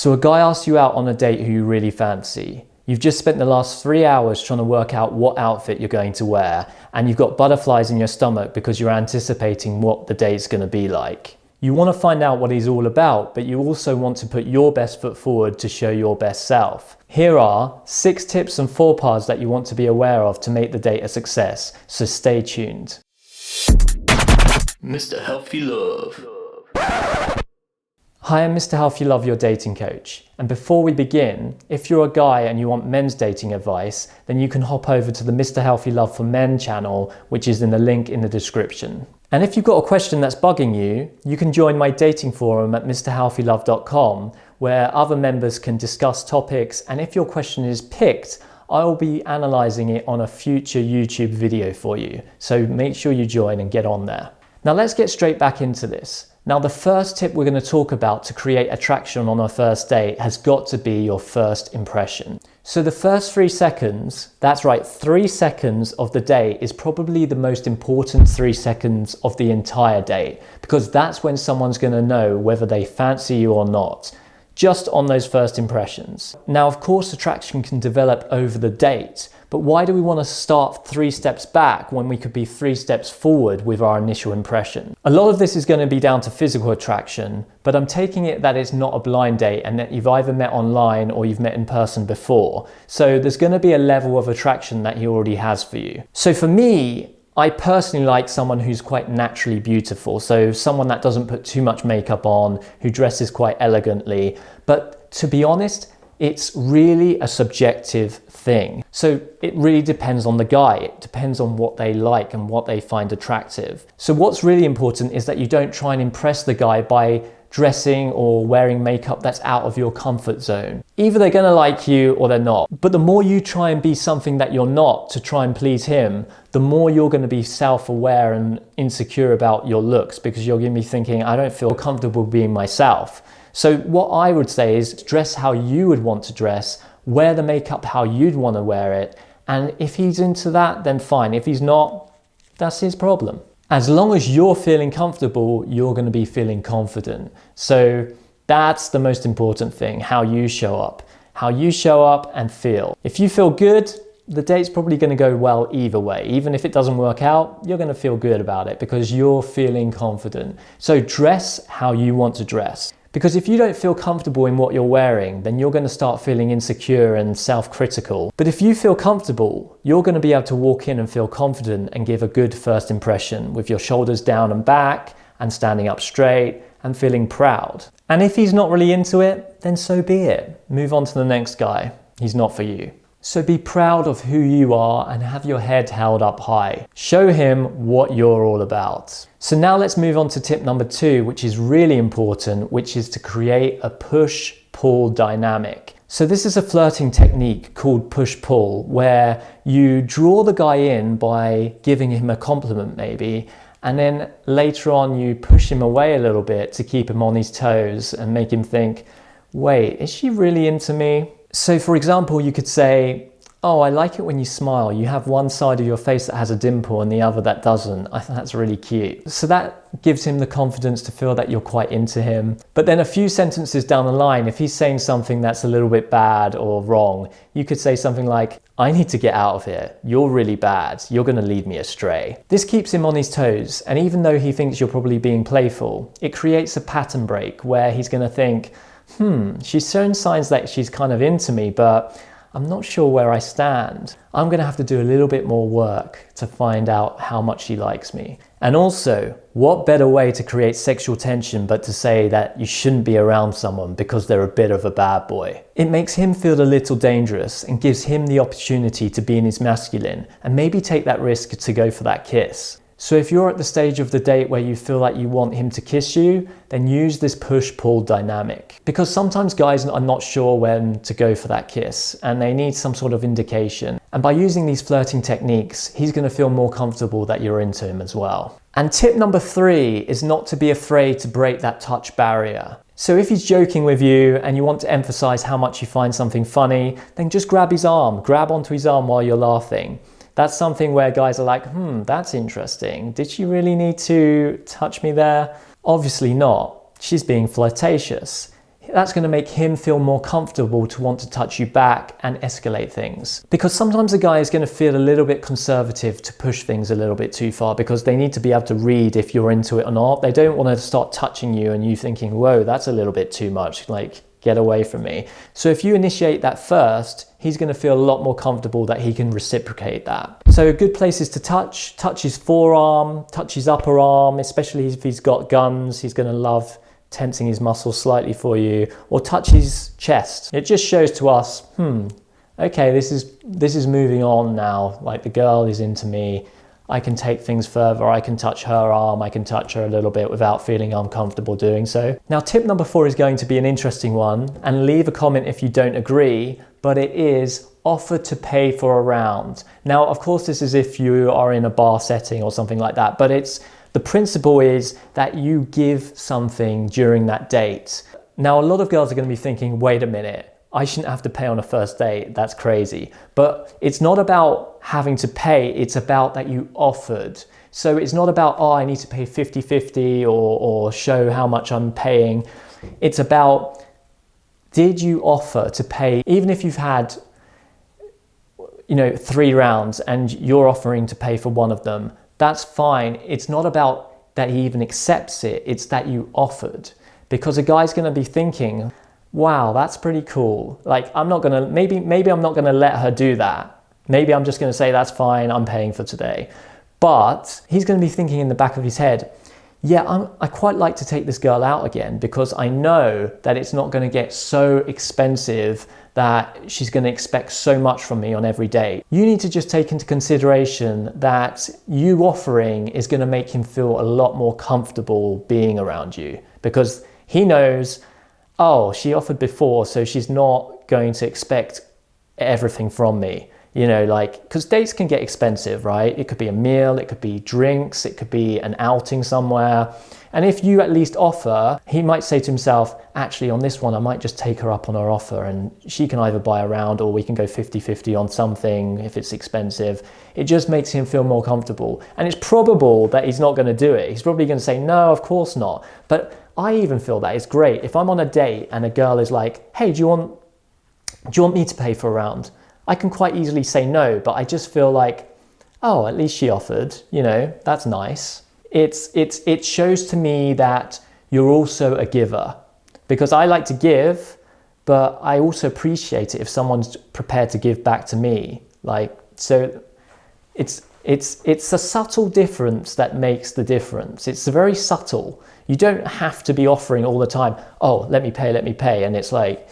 So a guy asks you out on a date who you really fancy. You've just spent the last 3 hours trying to work out what outfit you're going to wear, and you've got butterflies in your stomach because you're anticipating what the date's going to be like. You want to find out what he's all about, but you also want to put your best foot forward to show your best self. Here are 6 tips and faux pas that you want to be aware of to make the date a success, so stay tuned. Mr. Healthy Love. Hi, I'm Mr. Healthy Love, your dating coach. And before we begin, if you're a guy and you want men's dating advice, then you can hop over to the Mr. Healthy Love for Men channel, which is in the link in the description. And if you've got a question that's bugging you, you can join my dating forum at mrhealthylove.com, where other members can discuss topics. And if your question is picked, I will be analysing it on a future YouTube video for you. So make sure you join and get on there. Now let's get straight back into this. Now the first tip we're going to talk about to create attraction on a first date has got to be your first impression. So the first 3 seconds, that's right, 3 seconds of the date is probably the most important 3 seconds of the entire date, because that's when someone's going to know whether they fancy you or not, just on those first impressions. Now of course attraction can develop over the date, but why do we want to start 3 steps back when we could be 3 steps forward with our initial impression? A lot of this is going to be down to physical attraction, but I'm taking it that it's not a blind date and that you've either met online or you've met in person before. So there's going to be a level of attraction that he already has for you. So for me, I personally like someone who's quite naturally beautiful. So someone that doesn't put too much makeup on, who dresses quite elegantly. But to be honest, it's really a subjective thing. So it really depends on the guy. It depends on what they like and what they find attractive. So what's really important is that you don't try and impress the guy by dressing or wearing makeup that's out of your comfort zone. Either they're going to like you or they're not. But the more you try and be something that you're not to try and please him, the more you're going to be self-aware and insecure about your looks, because you're going to be thinking, I don't feel comfortable being myself. So what I would say is dress how you would want to dress, wear the makeup how you'd want to wear it, and if he's into that, then fine. If he's not, that's his problem. As long as you're feeling comfortable, you're going to be feeling confident. So that's the most important thing, how you show up and feel. If you feel good, the date's probably going to go well either way. Even if it doesn't work out, you're going to feel good about it because you're feeling confident. So dress how you want to dress. Because if you don't feel comfortable in what you're wearing, then you're going to start feeling insecure and self-critical. But if you feel comfortable, you're going to be able to walk in and feel confident and give a good first impression with your shoulders down and back and standing up straight and feeling proud. And if he's not really into it, then so be it. Move on to the next guy. He's not for you. So be proud of who you are and have your head held up high. Show him what you're all about. So now let's move on to tip number 2, which is really important, which is to create a push-pull dynamic. So this is a flirting technique called push-pull, where you draw the guy in by giving him a compliment maybe, and then later on you push him away a little bit to keep him on his toes and make him think, wait, is she really into me? So for example, you could say, oh, I like it when you smile. You have one side of your face that has a dimple and the other that doesn't. I think that's really cute. So that gives him the confidence to feel that you're quite into him. But then a few sentences down the line, if he's saying something that's a little bit bad or wrong, you could say something like, I need to get out of here. You're really bad. You're going to lead me astray. This keeps him on his toes. And even though he thinks you're probably being playful, it creates a pattern break where he's going to think, she's shown signs that she's kind of into me, but I'm not sure where I stand. I'm going to have to do a little bit more work to find out how much she likes me. And also, what better way to create sexual tension but to say that you shouldn't be around someone because they're a bit of a bad boy? It makes him feel a little dangerous and gives him the opportunity to be in his masculine and maybe take that risk to go for that kiss. So if you're at the stage of the date where you feel like you want him to kiss you, then use this push-pull dynamic. Because sometimes guys are not sure when to go for that kiss and they need some sort of indication. And by using these flirting techniques, he's going to feel more comfortable that you're into him as well. And tip number 3 is not to be afraid to break that touch barrier. So if he's joking with you and you want to emphasize how much you find something funny, then just grab his arm, grab onto his arm while you're laughing. That's something where guys are like, that's interesting. Did she really need to touch me there? Obviously not. She's being flirtatious. that's going to make him feel more comfortable to want to touch you back and escalate things. Because sometimes a guy is going to feel a little bit conservative to push things a little bit too far because they need to be able to read if you're into it or not. They don't want to start touching you and you thinking, whoa, that's a little bit too much, like get away from me. So if you initiate that first, he's going to feel a lot more comfortable that he can reciprocate that. So good places to touch his forearm, touch his upper arm, especially if he's got guns. He's going to love tensing his muscles slightly for you, or touch his chest. It just shows to us, okay, this is moving on now. Like the girl is into me. I can take things further. I can touch her arm. I can touch her a little bit without feeling uncomfortable doing so. Now, tip number 4 is going to be an interesting one, and leave a comment if you don't agree, but it is offer to pay for a round. Now, of course, this is if you are in a bar setting or something like that, but the principle is that you give something during that date. Now, a lot of girls are going to be thinking, wait a minute, I shouldn't have to pay on a first date. That's crazy. But it's not about having to pay. It's about that you offered. So it's not about, oh, I need to pay 50-50 or show how much I'm paying. It's about, did you offer to pay? Even if you've had, 3 rounds and you're offering to pay for one of them, that's fine. It's not about that he even accepts it. It's that you offered. Because a guy's going to be thinking, wow, that's pretty cool. Like, I'm not going to, maybe I'm not going to let her do that. Maybe I'm just going to say, that's fine, I'm paying for today. But he's going to be thinking in the back of his head, yeah, I quite like to take this girl out again because I know that it's not going to get so expensive that she's going to expect so much from me on every day. You need to just take into consideration that you offering is going to make him feel a lot more comfortable being around you, because he knows, oh, she offered before, so she's not going to expect everything from me. Because dates can get expensive, right? It could be a meal, it could be drinks, it could be an outing somewhere. And if you at least offer, he might say to himself, actually on this one, I might just take her up on her offer and she can either buy a round or we can go 50-50 on something if it's expensive. It just makes him feel more comfortable. And it's probable that he's not going to do it. He's probably going to say, no, of course not. But I even feel that it's great. If I'm on a date and a girl is like, hey, do you want me to pay for a round? I can quite easily say no, but I just feel like, oh, at least she offered, that's nice. It shows to me that you're also a giver, because I like to give, but I also appreciate it if someone's prepared to give back to me. So it's a subtle difference that makes the difference. It's very subtle. You don't have to be offering all the time, oh, let me pay. And it's like,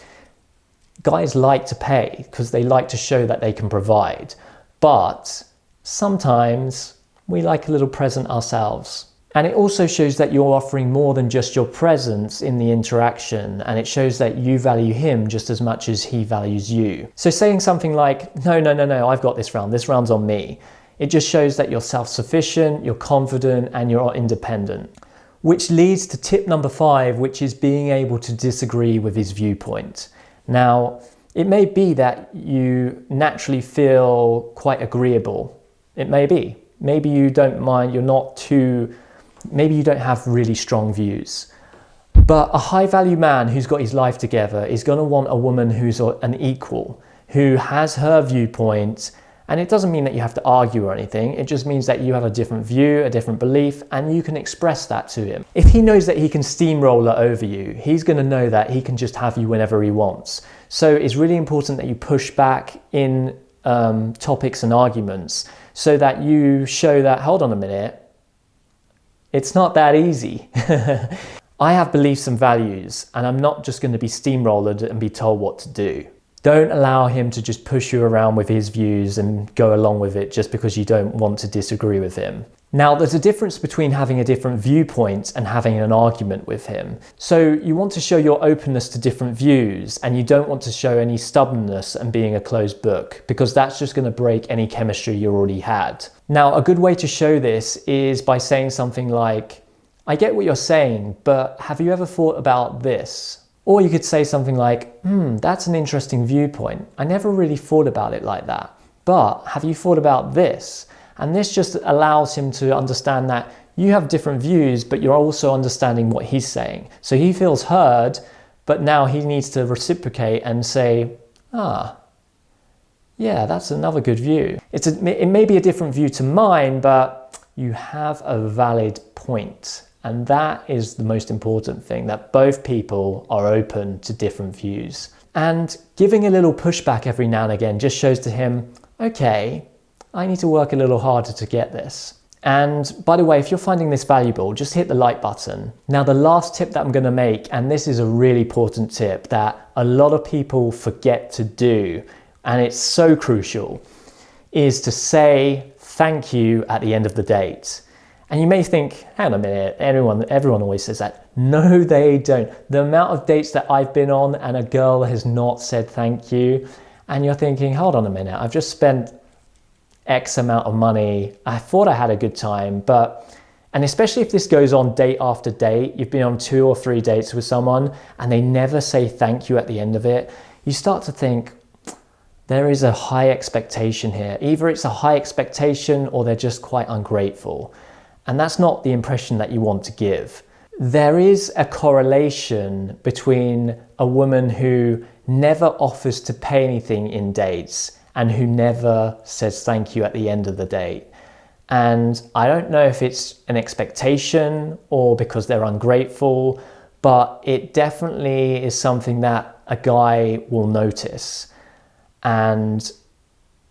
guys like to pay because they like to show that they can provide. But sometimes we like a little present ourselves. And it also shows that you're offering more than just your presence in the interaction. And it shows that you value him just as much as he values you. So saying something like, no, I've got this round. This round's on me. It just shows that you're self-sufficient, you're confident, and you're independent. Which leads to tip number 5, which is being able to disagree with his viewpoint. Now, it may be that you naturally feel quite agreeable. It may be. Maybe you don't mind, maybe you don't have really strong views. But a high value man who's got his life together is going to want a woman who's an equal, who has her viewpoint. And it doesn't mean that you have to argue or anything. It just means that you have a different view, a different belief, and you can express that to him. If he knows that he can steamroller over you, he's going to know that he can just have you whenever he wants. So it's really important that you push back in topics and arguments so that you show that, hold on a minute, it's not that easy. I have beliefs and values, and I'm not just going to be steamrollered and be told what to do. Don't allow him to just push you around with his views and go along with it just because you don't want to disagree with him. Now, there's a difference between having a different viewpoint and having an argument with him. So you want to show your openness to different views, and you don't want to show any stubbornness and being a closed book, because that's just going to break any chemistry you already had. Now, a good way to show this is by saying something like, I get what you're saying, but have you ever thought about this? Or you could say something like, that's an interesting viewpoint. I never really thought about it like that. But have you thought about this? And this just allows him to understand that you have different views, but you're also understanding what he's saying. So he feels heard, But now he needs to reciprocate and say, ah, yeah, that's another good view. It may be a different view to mine, but you have a valid point. And that is the most important thing, that both people are open to different views. And giving a little pushback every now and again just shows to him, okay, I need to work a little harder to get this. And by the way, if you're finding this valuable, just hit the like button. Now, the last tip that I'm going to make, and this is a really important tip that a lot of people forget to do, and it's so crucial, is to say thank you at the end of the date. And you may think, hang on a minute, everyone always says that. No, they don't. The amount of dates that I've been on and a girl has not said thank you, and you're thinking, hold on a minute, I've just spent X amount of money. I thought I had a good time, and especially if this goes on date after date, you've been on 2 or 3 dates with someone and they never say thank you at the end of it, you start to think, there is a high expectation here. Either it's a high expectation or they're just quite ungrateful. And that's not the impression that you want to give. There is a correlation between a woman who never offers to pay anything in dates and who never says thank you at the end of the date. And I don't know if it's an expectation or because they're ungrateful, but it definitely is something that a guy will notice. And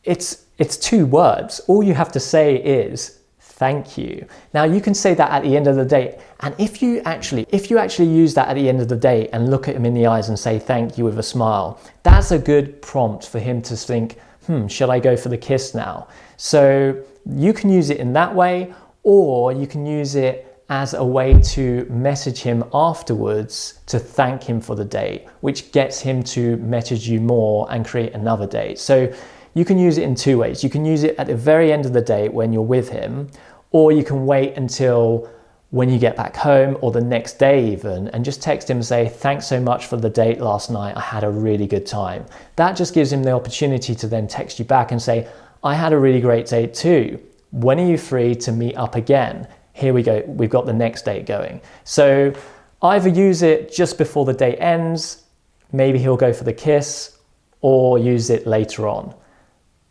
it's 2 words. All you have to say is thank you. Now you can say that at the end of the date, and if you actually use that at the end of the date and look at him in the eyes and say thank you with a smile, that's a good prompt for him to think, should I go for the kiss now? So you can use it in that way, or you can use it as a way to message him afterwards to thank him for the date, which gets him to message you more and create another date. So you can use it in 2 ways. You can use it at the very end of the date when you're with him, or you can wait until when you get back home or the next day even, and just text him and say, thanks so much for the date last night. I had a really good time. That just gives him the opportunity to then text you back and say, I had a really great date too. When are you free to meet up again? Here we go. We've got the next date going. So either use it just before the date ends, maybe he'll go for the kiss, or use it later on.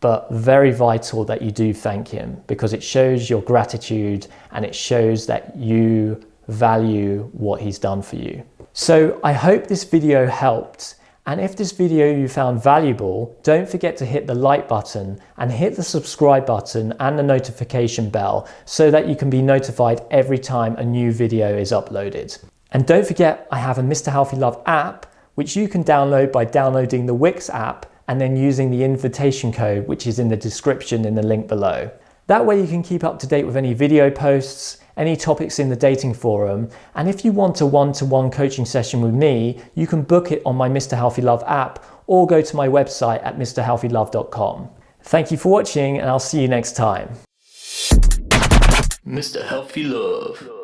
But very vital that you do thank him, because it shows your gratitude and it shows that you value what he's done for you. So I hope this video helped. And if this video you found valuable, don't forget to hit the like button and hit the subscribe button and the notification bell so that you can be notified every time a new video is uploaded. And don't forget, I have a Mr. Healthy Love app, which you can download by downloading the Wix app and then using the invitation code, which is in the description in the link below. That way you can keep up to date with any video posts, any topics in the dating forum, and if you want a one-to-one coaching session with me, you can book it on my Mr. Healthy Love app or go to my website at mrhealthylove.com. Thank you for watching, and I'll see you next time. Mr. Healthy Love.